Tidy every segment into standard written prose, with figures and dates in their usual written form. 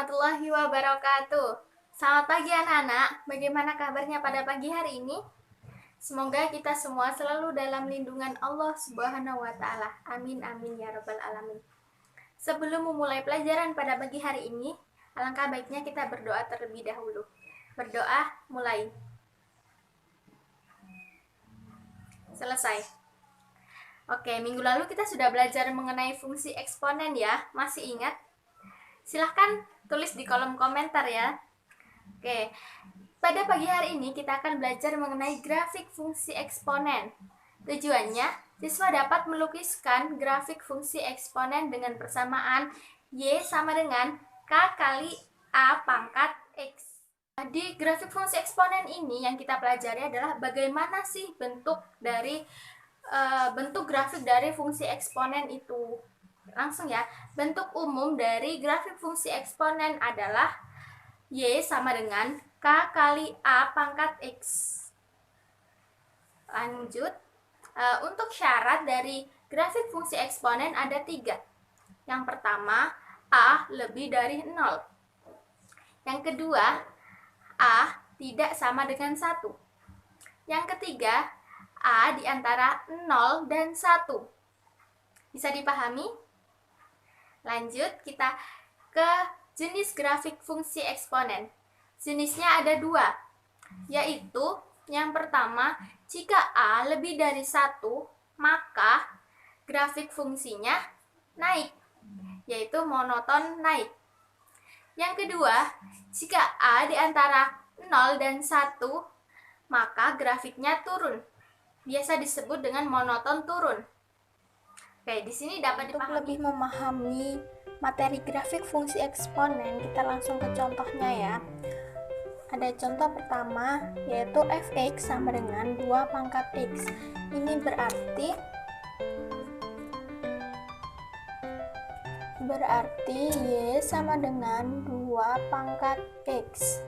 warahmatullahi wabarakatuh. Selamat pagi anak-anak, bagaimana kabarnya pada pagi hari ini? Semoga kita semua selalu dalam lindungan Allah Subhanahu wa Ta'ala. Amin, amin ya Rabbal 'Alamin. Sebelum memulai pelajaran pada pagi hari ini, alangkah baiknya kita berdoa terlebih dahulu. Berdoa, mulai. Selesai. Oke, minggu lalu kita sudah belajar mengenai fungsi eksponen ya, masih ingat? Silahkan tulis di kolom komentar ya. Oke, pada pagi hari ini kita akan belajar mengenai grafik fungsi eksponen. Tujuannya, siswa dapat melukiskan grafik fungsi eksponen dengan persamaan Y sama dengan K kali A pangkat X. Di grafik fungsi eksponen ini yang kita pelajari adalah bagaimana sih bentuk grafik dari fungsi eksponen itu. Langsung ya, bentuk umum dari grafik fungsi eksponen adalah Y sama dengan K kali A pangkat X. Lanjut, untuk syarat dari grafik fungsi eksponen ada 3. Yang pertama, A lebih dari 0. Yang kedua, A tidak sama dengan 1. Yang ketiga, A di antara 0 dan 1. Bisa dipahami? Lanjut, kita ke jenis grafik fungsi eksponen. Jenisnya ada 2, yaitu yang pertama, jika A lebih dari 1, maka grafik fungsinya naik, yaitu monoton naik. Yang kedua, jika A di antara 0 dan 1, maka grafiknya turun. Biasa disebut dengan monoton turun. Oke, di sini dapat Untuk dipahami. lebih memahami materi grafik fungsi eksponen, kita langsung ke contohnya ya. Ada contoh pertama, yaitu fx sama dengan 2 pangkat x. Ini berarti y sama dengan 2 pangkat x.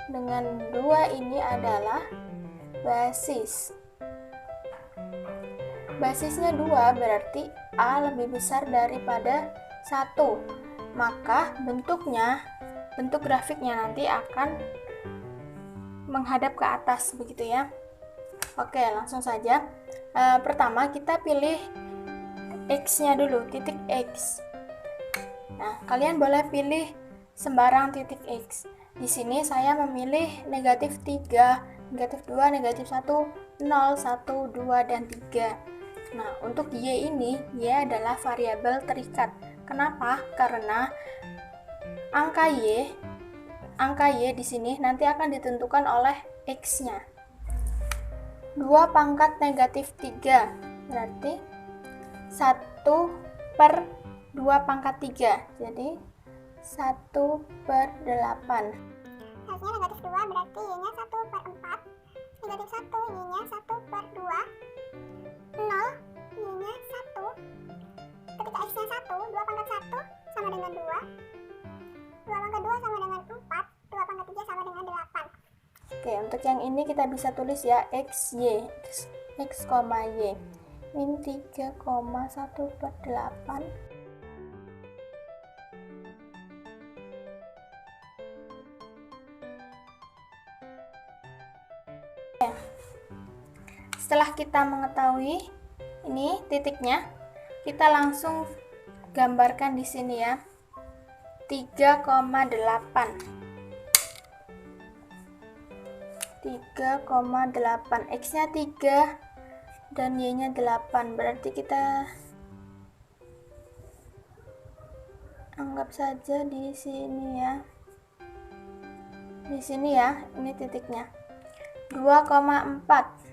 Dengan 2 ini adalah basis. Basisnya 2 berarti A lebih besar daripada 1. Maka bentuk grafiknya nanti akan menghadap ke atas begitu ya. Oke, langsung saja. Pertama kita pilih X-nya dulu, titik X. Nah, kalian boleh pilih sembarang titik X. Di sini saya memilih negatif 3, negatif 2, negatif 1, 0, 1, 2, dan 3. Nah, untuk Y ini, Y adalah variabel terikat. Kenapa? Karena angka Y di sini nanti akan ditentukan oleh X-nya. 2 pangkat negatif 3, berarti 1 per 2 pangkat 3. Jadi, 1 per 8. Harusnya negatif 2 berarti Y-nya 1 per 4. Negatif 1, Y-nya 1 per 2. 0, Y-nya 1. Ketika X-nya 1, 2 pangkat 1 sama dengan 2. 2 pangkat 2 sama dengan 4. 2 pangkat 3 sama dengan 8. Oke, untuk yang ini kita bisa tulis ya XY. X, Y. Min 3,1 per 8. Setelah kita mengetahui ini titiknya, kita langsung gambarkan di sini ya. 3,8. 3,8. X-nya 3 dan Y-nya 8. Berarti kita anggap saja di sini ya. Di sini ya, ini titiknya. 2,4.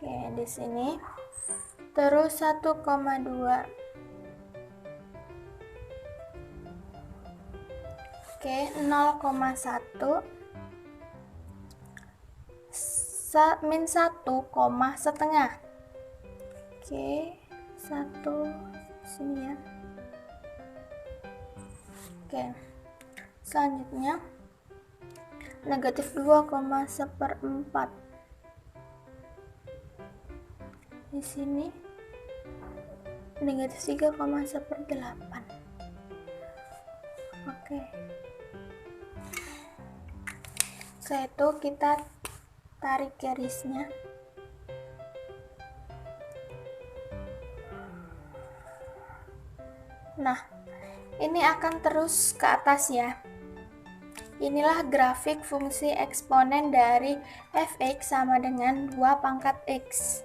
Oke, di sini. Terus 1,2. Oke, 0,1 min 1, setengah. Oke, 1 sini ya. Oke, selanjutnya negatif 2,1/4 di sini. negatif 3,1/8. Oke. Setelah itu kita tarik garisnya. Nah, ini akan terus ke atas ya. Inilah grafik fungsi eksponen dari fx sama dengan 2 pangkat x.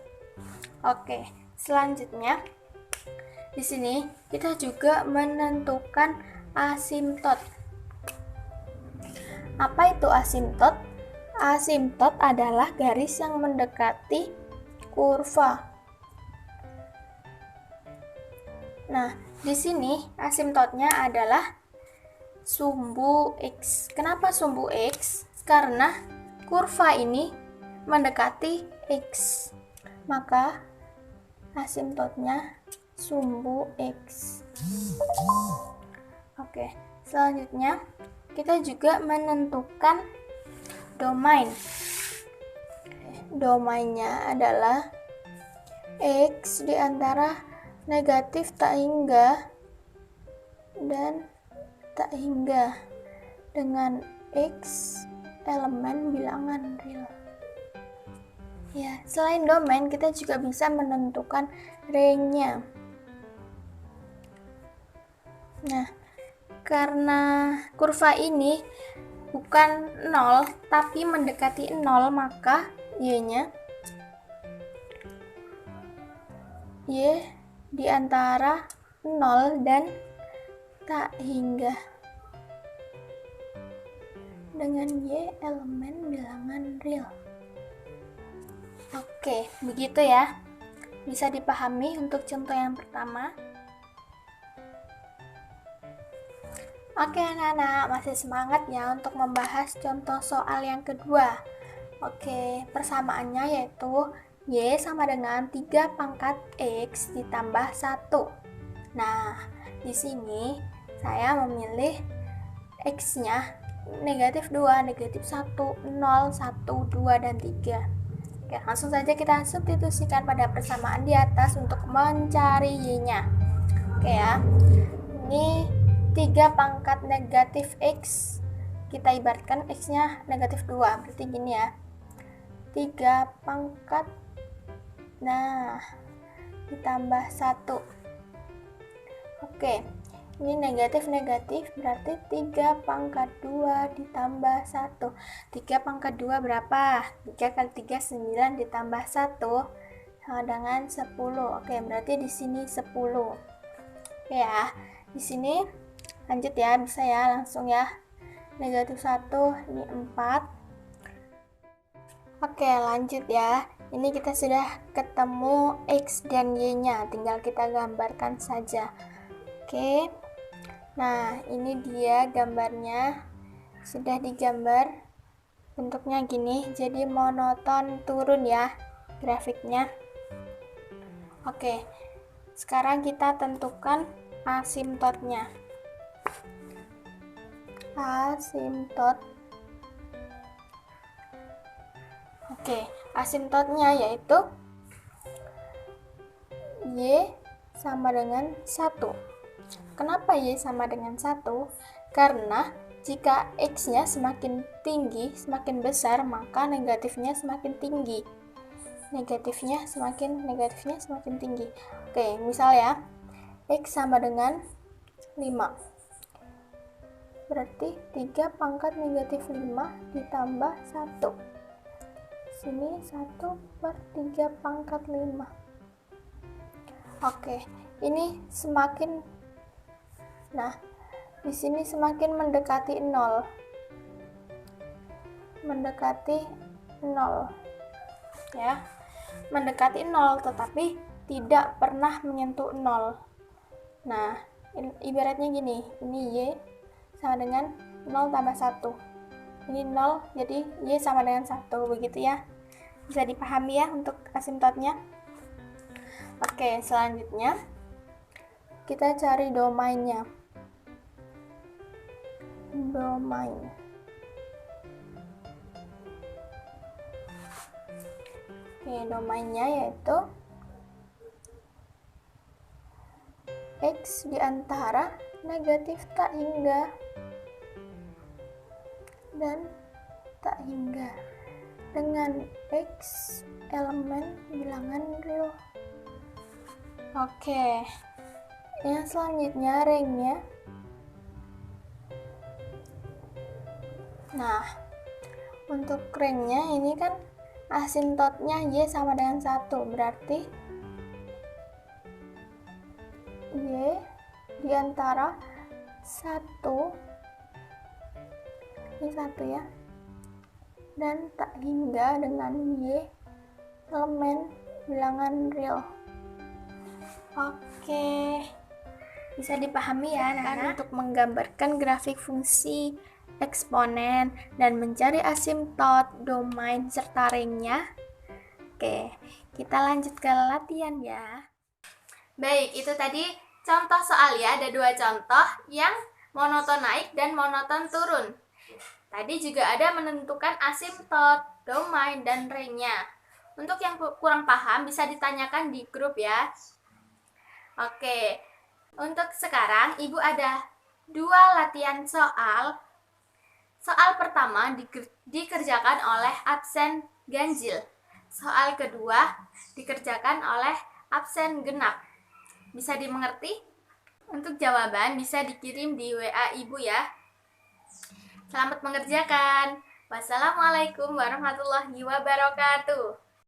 Oke, selanjutnya di sini kita juga menentukan asimptot. Apa itu asimptot? Asimptot adalah garis yang mendekati kurva. Nah, di sini asimptotnya adalah sumbu x. Kenapa sumbu x? Karena kurva ini mendekati x. Maka asimptotnya sumbu x. Oke, selanjutnya kita juga menentukan domain. Domainnya adalah x di antara negatif tak hingga dan tak hingga dengan x elemen bilangan real. Ya, selain domain kita juga bisa menentukan range-nya. Nah, karena kurva ini bukan 0 tapi mendekati 0, maka y-nya y di antara 0 dan tak hingga dengan y elemen bilangan real. Oke, begitu ya. Bisa dipahami untuk contoh yang pertama. Oke anak-anak, masih semangat ya untuk membahas contoh soal yang kedua. Oke, persamaannya yaitu y sama dengan 3 pangkat x ditambah 1. Nah, di sini saya memilih x-nya negatif 2, negatif 1, 0, 1, 2, dan 3. Oke, langsung saja kita substitusikan pada persamaan di atas untuk mencari y-nya. Oke ya, ini 3 pangkat negatif x, kita ibaratkan x-nya negatif 2, berarti gini ya, 3 pangkat, nah, ditambah 1. Oke, ini negatif-negatif, berarti 3 pangkat 2 ditambah 1. 3 pangkat 2 berapa? 3 kali 3, 9, ditambah 1 sama dengan 10. Oke, berarti di sini 10. Oke ya, di sini lanjut ya, bisa ya, langsung ya. Negatif 1, ini 4. Oke, lanjut ya. Ini kita sudah ketemu x dan y-nya, tinggal kita gambarkan saja. Oke. Nah, ini dia gambarnya. Sudah digambar. Bentuknya gini, jadi monoton turun ya grafiknya. Oke. Sekarang kita tentukan asimptotnya. Asimptot. Oke, asimptotnya yaitu y sama dengan 1. Kenapa y sama dengan 1? Karena jika x-nya semakin tinggi, semakin besar, maka negatifnya semakin tinggi. Negatifnya semakin tinggi. Oke, misal ya, x sama dengan 5. Berarti 3 pangkat negatif 5 ditambah 1. Sini 1/3 pangkat 5. Oke, ini semakin, nah, di sini semakin mendekati 0. Mendekati 0. Ya. Mendekati 0 tetapi tidak pernah menyentuh 0. Nah, ibaratnya gini, ini y sama dengan 0 tambah 1. Ini 0, jadi y sama dengan 1, begitu ya. Bisa dipahami ya untuk asimptotnya. Oke, selanjutnya kita cari domainnya. Domain. Oke, domainnya yaitu X di antara negatif tak hingga dan tak hingga dengan X elemen bilangan real. Oke, yang selanjutnya ringnya. Nah, untuk ringnya ini kan asintotnya Y sama dengan 1, berarti Y di antara 1, ini 1 ya, dan tak hingga dengan Y elemen bilangan real. Oke, bisa dipahami ya anak-anak. Untuk menggambarkan grafik fungsi eksponen dan mencari asimtot, domain, serta ringnya. Oke, kita lanjut ke latihan ya. Baik, itu tadi contoh soal ya. Ada 2 contoh yang monoton naik dan monoton turun. Tadi juga ada menentukan asimtot, domain, dan ringnya. Untuk yang kurang paham bisa ditanyakan di grup ya. Oke, untuk sekarang Ibu ada 2 latihan soal. Soal pertama dikerjakan oleh absen ganjil. Soal kedua dikerjakan oleh absen genap. Bisa dimengerti? Untuk jawaban bisa dikirim di WA Ibu ya. Selamat mengerjakan. Wassalamualaikum warahmatullahi wabarakatuh.